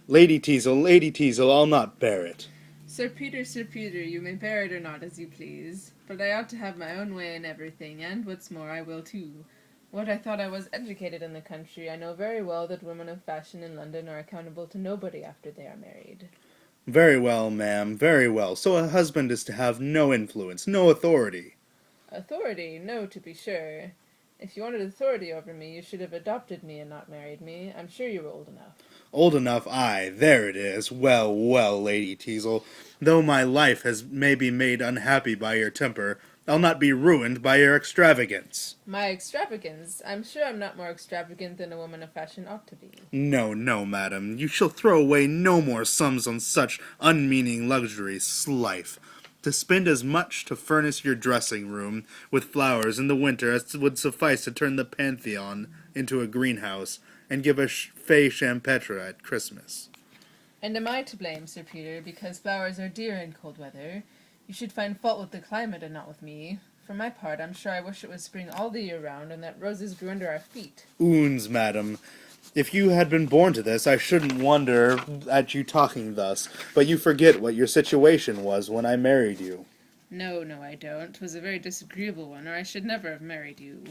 Lady Teazle, I'll not bear it. Sir Peter, you may bear it or not as you please, but I ought to have my own way in everything, and what's more, I will too. What I thought I was educated in the country, I know very well that women of fashion in London are accountable to nobody after they are married. Very well, ma'am, very well. So a husband is to have no influence, no authority. Authority, no, to be sure. If you wanted authority over me, you should have adopted me and not married me. I'm sure you were old enough. Old enough, aye, there it is. Well, well, Lady Teazle, though my life has maybe made unhappy by your temper, I'll not be ruined by your extravagance. My extravagance? I'm sure I'm not more extravagant than a woman of fashion ought to be. No, no, madam, you shall throw away no more sums on such unmeaning luxuries, slife. To spend as much to furnish your dressing-room with flowers in the winter as would suffice to turn the Pantheon into a greenhouse, and give a fée champetre at Christmas. And am I to blame, Sir Peter, because flowers are dear in cold weather? You should find fault with the climate and not with me. For my part, I'm sure I wish it was spring all the year round, and that roses grew under our feet. Oons, madam, if you had been born to this, I shouldn't wonder at you talking thus, but you forget what your situation was when I married you. No, I don't. 'Twas a very disagreeable one, or I should never have married you.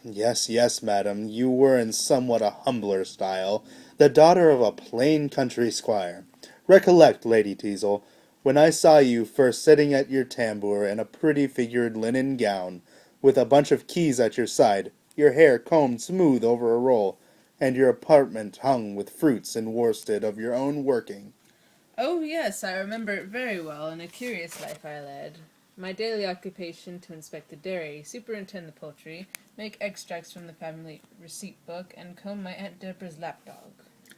Yes, yes, madam, you were in somewhat a humbler style, the daughter of a plain country squire. Recollect, Lady Teazle, when I saw you first sitting at your tambour in a pretty figured linen gown, with a bunch of keys at your side, your hair combed smooth over a roll, and your apartment hung with fruits and worsted of your own working. Oh, yes, I remember it very well, and a curious life I led. My daily occupation to inspect the dairy, superintend the poultry, make extracts from the family receipt book, and comb my Aunt Deborah's lapdog.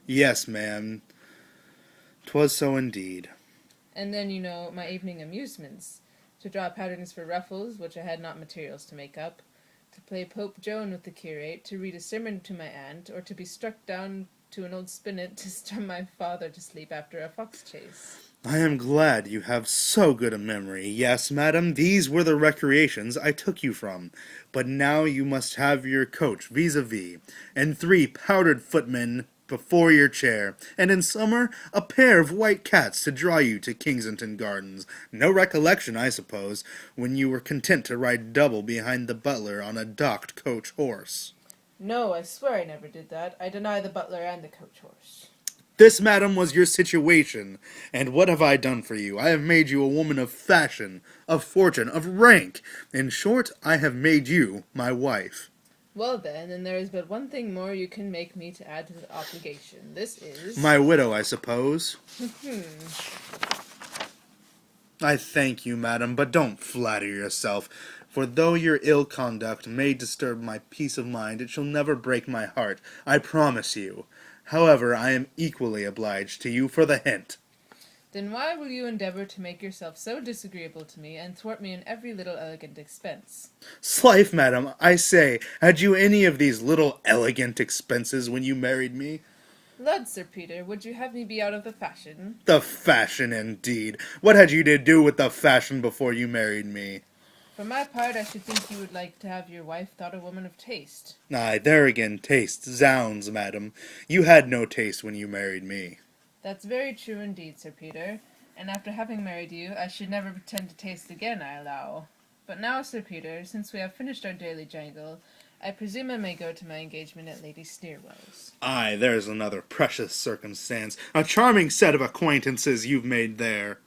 Yes, ma'am, 'twas so indeed. And then, my evening amusements. To draw patterns for ruffles, which I had not materials to make up, to play Pope Joan with the curate, to read a sermon to my aunt, or to be struck down to an old spinet to strum my father to sleep after a fox chase. I am glad you have so good a memory. Yes, madam, these were the recreations I took you from. But now you must have your coach vis-a-vis, and 3 powdered footmen before your chair, and in summer a pair of white cats to draw you to Kensington Gardens. No recollection, I suppose, when you were content to ride double behind the butler on a docked coach horse. No, I swear I never did that. I deny the butler and the coach horse. This, madam, was your situation, and what have I done for you? I have made you a woman of fashion, of fortune, of rank. In short, I have made you my wife. Well then there is but one thing more you can make me to add to the obligation. This is... My widow, I suppose. I thank you, madam, but don't flatter yourself, for though your ill conduct may disturb my peace of mind, it shall never break my heart, I promise you. However, I am equally obliged to you for the hint. Then why will you endeavour to make yourself so disagreeable to me, and thwart me in every little elegant expense? Slife, madam, I say, had you any of these little elegant expenses when you married me? Lud, Sir Peter, would you have me be out of the fashion? The fashion, indeed! What had you to do with the fashion before you married me? For my part, I should think you would like to have your wife thought a woman of taste. Aye, there again, taste. Zounds, madam. You had no taste when you married me. That's very true indeed, Sir Peter, and after having married you, I should never pretend to taste again, I allow. But now, Sir Peter, since we have finished our daily jangle, I presume I may go to my engagement at Lady Steerwell's. Aye, there's another precious circumstance. A charming set of acquaintances you've made there.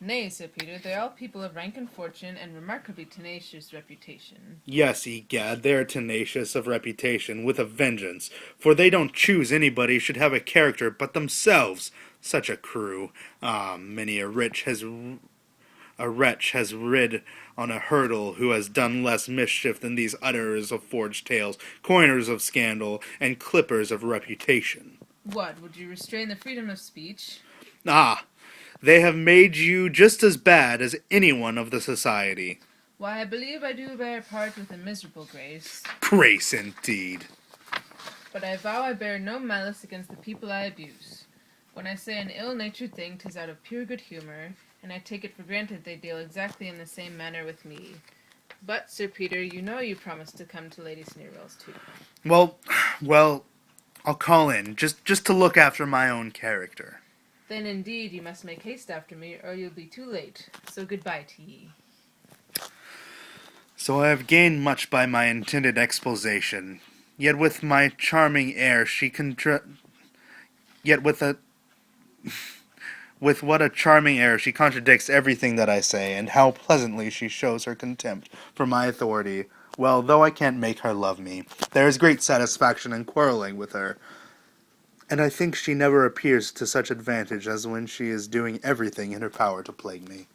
Nay, Sir Peter, they are all people of rank and fortune, and remarkably tenacious reputation. Yes, egad, they're tenacious of reputation, with a vengeance, for they don't choose anybody should have a character but themselves. Such a crew! Ah, many a wretch has rid on a hurdle who has done less mischief than these utterers of forged tales, coiners of scandal, and clippers of reputation. What, would you restrain the freedom of speech? Ah, they have made you just as bad as anyone of the society. Why, I believe I do bear part with a miserable grace. Grace, indeed. But I vow I bear no malice against the people I abuse. When I say an ill-natured thing, 'tis out of pure good humour, and I take it for granted they deal exactly in the same manner with me. But, Sir Peter, you know you promised to come to Lady Sneerwell's too. Well, I'll call in, just to look after my own character. Then indeed you must make haste after me, or you'll be too late. So goodbye to ye. So I have gained much by my intended exposition, yet with my charming air yet with what a charming air she contradicts everything that I say, and how pleasantly she shows her contempt for my authority. Well, though I can't make her love me, there is great satisfaction in quarreling with her, and I think she never appears to such advantage as when she is doing everything in her power to plague me.